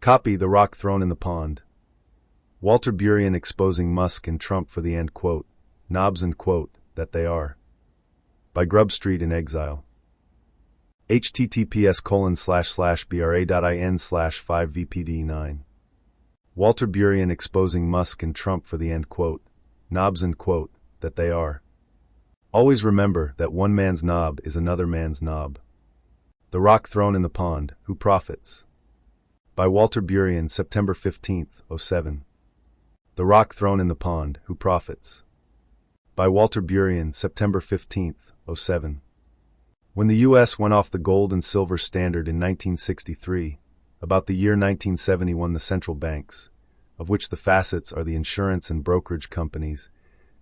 Copy The Rock Thrown in the Pond. Walter Burien exposing Musk and Trump for the end quote, Nobs and quote, that they are. By Grub Street in Exile. https://bra.in/5vpd9. Walter Burien exposing Musk and Trump for the end quote, Nobs and quote, that they are. Always remember that one man's knob is another man's knob. The Rock Thrown in the Pond, Who Profits? By Walter Burien, September 15, 07. The Rock Thrown in the Pond, Who Profits? By Walter Burien, September 15, 07. When the U.S. went off the gold and silver standard in 1963, about the year 1971 the central banks, of which the facets are the insurance and brokerage companies,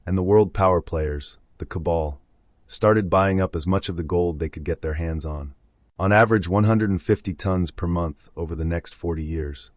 and the world power players, the cabal, started buying up as much of the gold they could get their hands on average 150 tons per month over the next 40 years.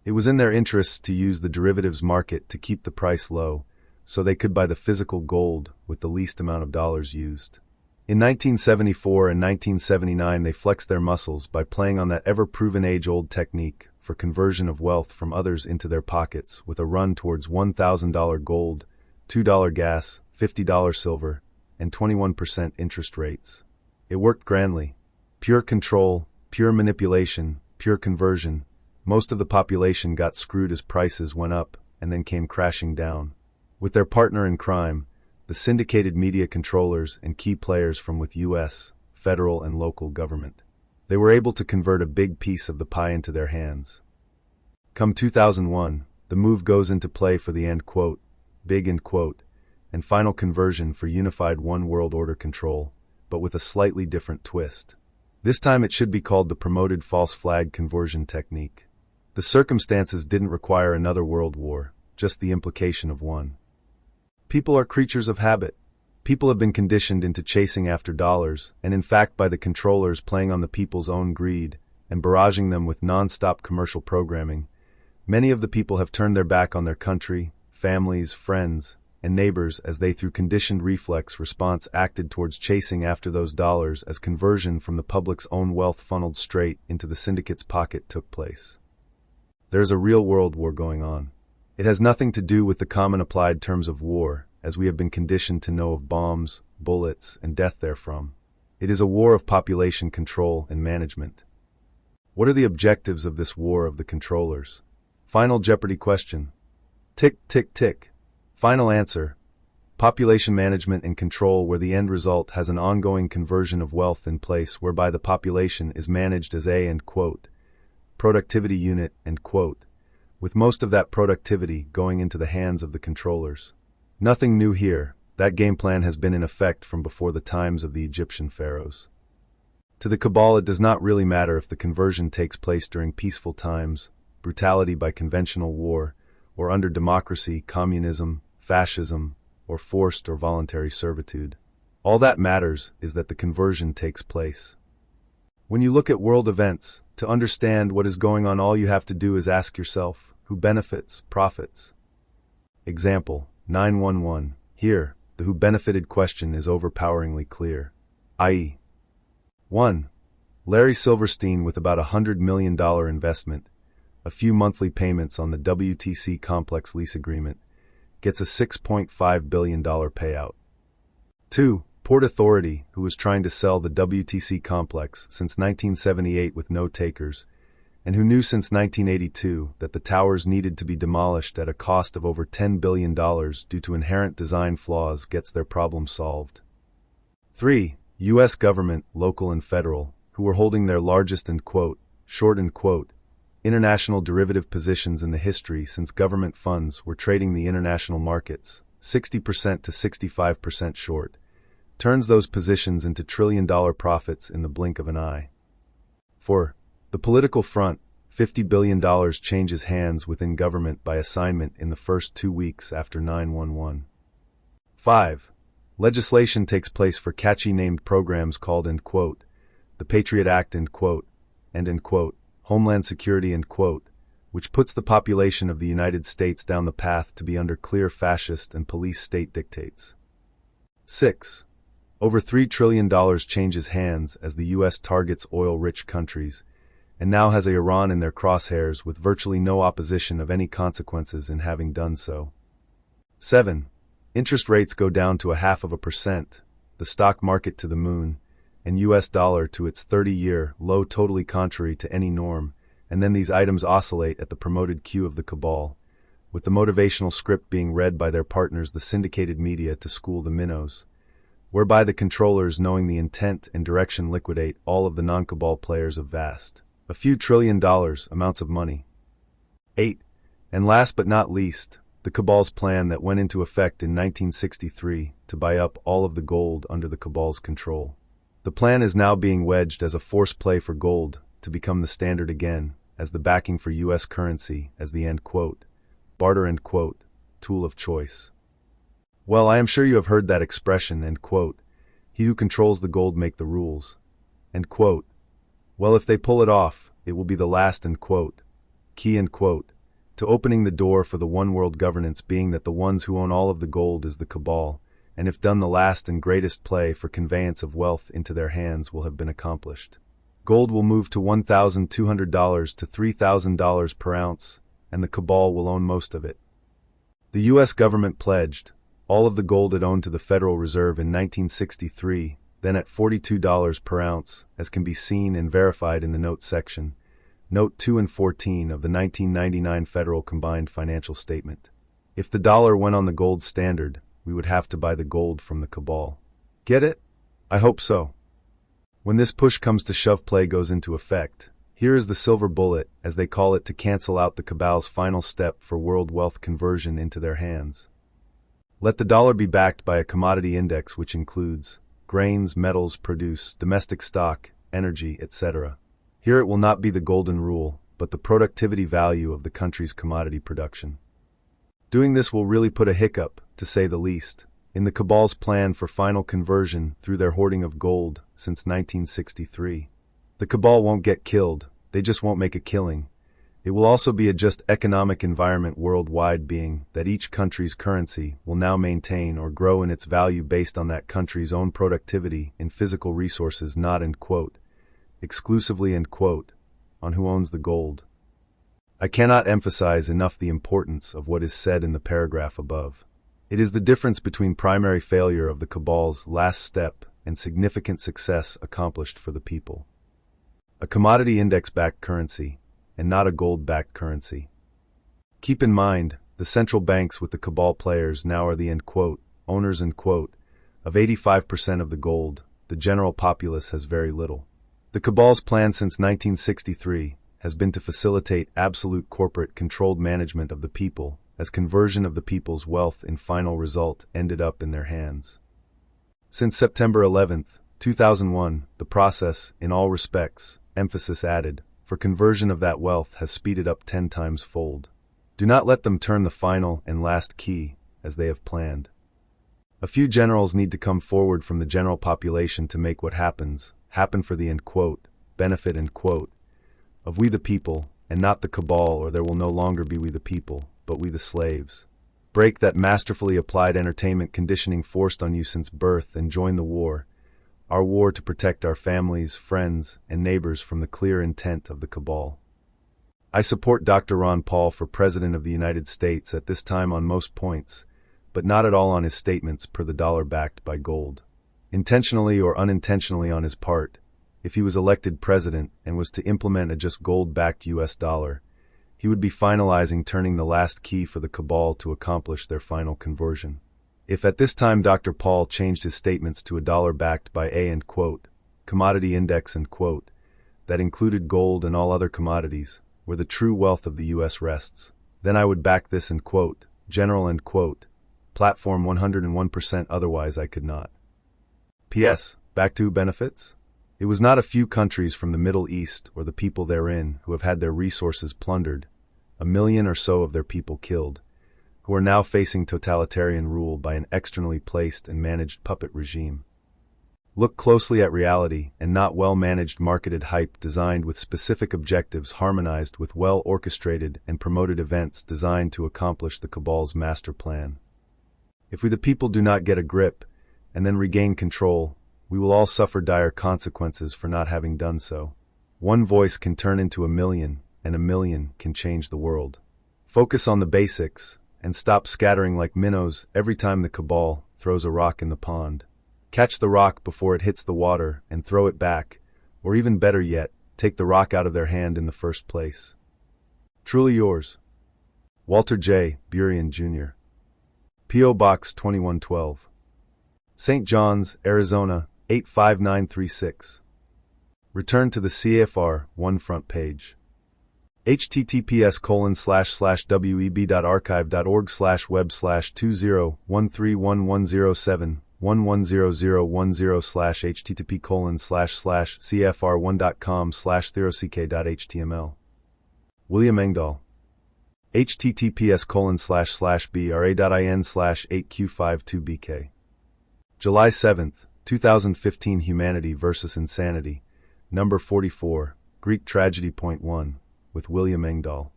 It was in their interests to use the derivatives market to keep the price low, so they could buy the physical gold with the least amount of dollars used. In 1974 and 1979 they flexed their muscles by playing on that ever-proven age-old technique for conversion of wealth from others into their pockets with a run towards $1,000 gold, $2 gas, $50 silver, and 21% interest rates. It worked grandly. Pure control, pure manipulation, pure conversion. Most of the population got screwed as prices went up and then came crashing down. With their partner in crime, the syndicated media controllers and key players from with U.S., federal and local government. They were able to convert a big piece of the pie into their hands. Come 2001, the move goes into play for the end quote, big end quote, and final conversion for unified one world order control, but with a slightly different twist. This time it should be called the promoted false flag conversion technique. The circumstances didn't require another world war, just the implication of one. People are creatures of habit. People have been conditioned into chasing after dollars, and in fact by the controllers playing on the people's own greed and barraging them with non-stop commercial programming, many of the people have turned their back on their country, families, friends, and neighbors as they through conditioned reflex response acted towards chasing after those dollars as conversion from the public's own wealth funneled straight into the syndicate's pocket took place. There's a real world war going on. It has nothing to do with the common applied terms of war, as we have been conditioned to know of bombs, bullets, and death therefrom. It is a war of population control and management. What are the objectives of this war of the controllers? Final Jeopardy question. Tick, tick, tick. Final answer. Population management and control, where the end result has an ongoing conversion of wealth in place whereby the population is managed as a end quote, productivity unit end quote, with most of that productivity going into the hands of the controllers. Nothing new here. That game plan has been in effect from before the times of the Egyptian pharaohs. To the cabal it does not really matter if the conversion takes place during peaceful times, brutality by conventional war, or under democracy, communism, fascism, or forced or voluntary servitude. All that matters is that the conversion takes place. When you look at world events, to understand what is going on all you have to do is ask yourself, who benefits, profits? Example, 911. Here, the who benefited question is overpoweringly clear. I.e. 1. Larry Silverstein with about $100 million investment, a few monthly payments on the WTC complex lease agreement, gets a $6.5 billion payout. 2. Port Authority, who was trying to sell the WTC complex since 1978 with no takers, and who knew since 1982 that the towers needed to be demolished at a cost of over $10 billion due to inherent design flaws, gets their problem solved. 3. U.S. government, local and federal, who were holding their largest end quote, short end quote, international derivative positions in the history since government funds were trading the international markets, 60% to 65% short, turns those positions into trillion-dollar profits in the blink of an eye. 4. The political front, $50 billion changes hands within government by assignment in the first 2 weeks after 9/11. 5. Legislation takes place for catchy named programs called end quote, the Patriot Act end quote, and end quote, Homeland Security end quote, which puts the population of the United States down the path to be under clear fascist and police state dictates. 6. Over $3 trillion changes hands as the U.S. targets oil-rich countries, and now has Iran in their crosshairs with virtually no opposition of any consequences in having done so. 7. Interest rates go down to 0.5%, the stock market to the moon, and U.S. dollar to its 30-year low, totally contrary to any norm, and then these items oscillate at the promoted cue of the cabal, with the motivational script being read by their partners, the syndicated media, to school the minnows, whereby the controllers, knowing the intent and direction, liquidate all of the non-cabal players of vast, a few $1 trillion amounts of money. 8. And last but not least, the cabal's plan that went into effect in 1963 to buy up all of the gold under the cabal's control. The plan is now being wedged as a force play for gold to become the standard again, as the backing for U.S. currency, as the end quote, barter end quote, tool of choice. Well, I am sure you have heard that expression, end quote, he who controls the gold make the rules, end quote. Well, if they pull it off, it will be the last, end quote, key, end quote, to opening the door for the one world governance, being that the ones who own all of the gold is the cabal, and if done, the last and greatest play for conveyance of wealth into their hands will have been accomplished. Gold will move to $1,200 to $3,000 per ounce, and the cabal will own most of it. The U.S. government pledged all of the gold it owned to the Federal Reserve in 1963, then at $42 per ounce, as can be seen and verified in the notes section, Note 2 and 14 of the 1999 Federal Combined Financial Statement. If the dollar went on the gold standard, we would have to buy the gold from the cabal. Get it? I hope so. When this push comes to shove, play goes into effect. Here is the silver bullet, as they call it, to cancel out the cabal's final step for world wealth conversion into their hands. Let the dollar be backed by a commodity index which includes grains, metals, produce, domestic stock, energy, etc. Here it will not be the golden rule, but the productivity value of the country's commodity production. Doing this will really put a hiccup, to say the least, in the cabal's plan for final conversion through their hoarding of gold since 1963. The cabal won't get killed, they just won't make a killing. It will also be a just economic environment worldwide, being that each country's currency will now maintain or grow in its value based on that country's own productivity in physical resources, not, end quote, exclusively, end quote, on who owns the gold. I cannot emphasize enough the importance of what is said in the paragraph above. It is the difference between primary failure of the cabal's last step and significant success accomplished for the people. A commodity index-backed currency, and not a gold-backed currency. Keep in mind, the central banks with the cabal players now are the, end quote, owners, end quote, of 85% of the gold. The general populace has very little. The cabal's plan since 1963 has been to facilitate absolute corporate controlled management of the people, as conversion of the people's wealth in final result ended up in their hands. Since September 11, 2001, the process, in all respects, emphasis added, for conversion of that wealth has speeded up 10 times fold. Do not let them turn the final and last key, as they have planned. A few generals need to come forward from the general population to make what happens, happen for the, end quote, benefit, end quote, of we the people, and not the cabal, or there will no longer be we the people, but we the slaves. Break that masterfully applied entertainment conditioning forced on you since birth and join the war, our war to protect our families, friends, and neighbors from the clear intent of the cabal. I support Dr. Ron Paul for President of the United States at this time on most points, but not at all on his statements per the dollar backed by gold. Intentionally or unintentionally on his part, if he was elected president and was to implement a just gold-backed U.S. dollar, he would be finalizing turning the last key for the cabal to accomplish their final conversion. If at this time Dr. Paul changed his statements to a dollar backed by a, end quote, commodity index, end quote, that included gold and all other commodities, where the true wealth of the U.S. rests, then I would back this, end quote, general, end quote, platform 101%, otherwise I could not. P.S. Back to benefits? It was not a few countries from the Middle East or the people therein who have had their resources plundered, 1 million or so of their people killed, who are now facing totalitarian rule by an externally placed and managed puppet regime. Look closely at reality and not well-managed marketed hype designed with specific objectives harmonized with well-orchestrated and promoted events designed to accomplish the cabal's master plan. If we the people do not get a grip and then regain control, we will all suffer dire consequences for not having done so. One voice can turn into a million, and a million can change the world. Focus on the basics, and stop scattering like minnows every time the cabal throws a rock in the pond. Catch the rock before it hits the water and throw it back, or even better yet, take the rock out of their hand in the first place. Truly yours, Walter J. Burien, Jr. P.O. Box 2112. St. John's, Arizona, 85936. Return to the CFR 1 front page. https://web/20131107110010/cfr1.com/therock.html. William Engdahl. https://bra.in/8q52bk. July 7, 2015. Humanity vs. Insanity. Number 44. Greek Tragedy. Point 1. With William Engdahl.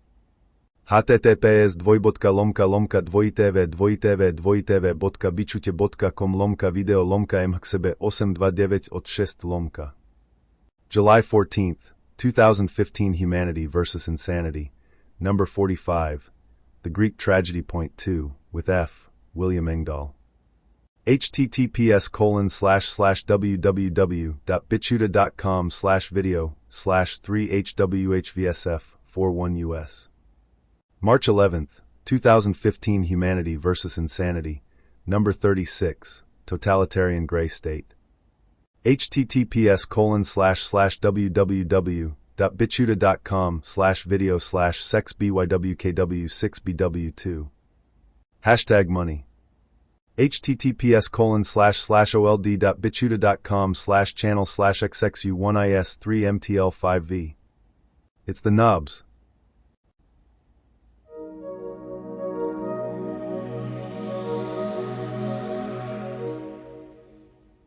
https://2.2.2.video.com/mhcb829/6 July 14, 2015. Humanity vs. Insanity. Number 45. The Greek Tragedy. Point 2. With F. William Engdahl. https://www.bitchute.com/video/3hwhvsf41us. March 11, 2015. Humanity vs. Insanity. Number 36. Totalitarian Gray State. https://www.bitchute.com/video/sexbywkw6bw2. Hashtag money. https://old.bitchute.com/channel/xxu1is3mtl5v. It's the Nobs,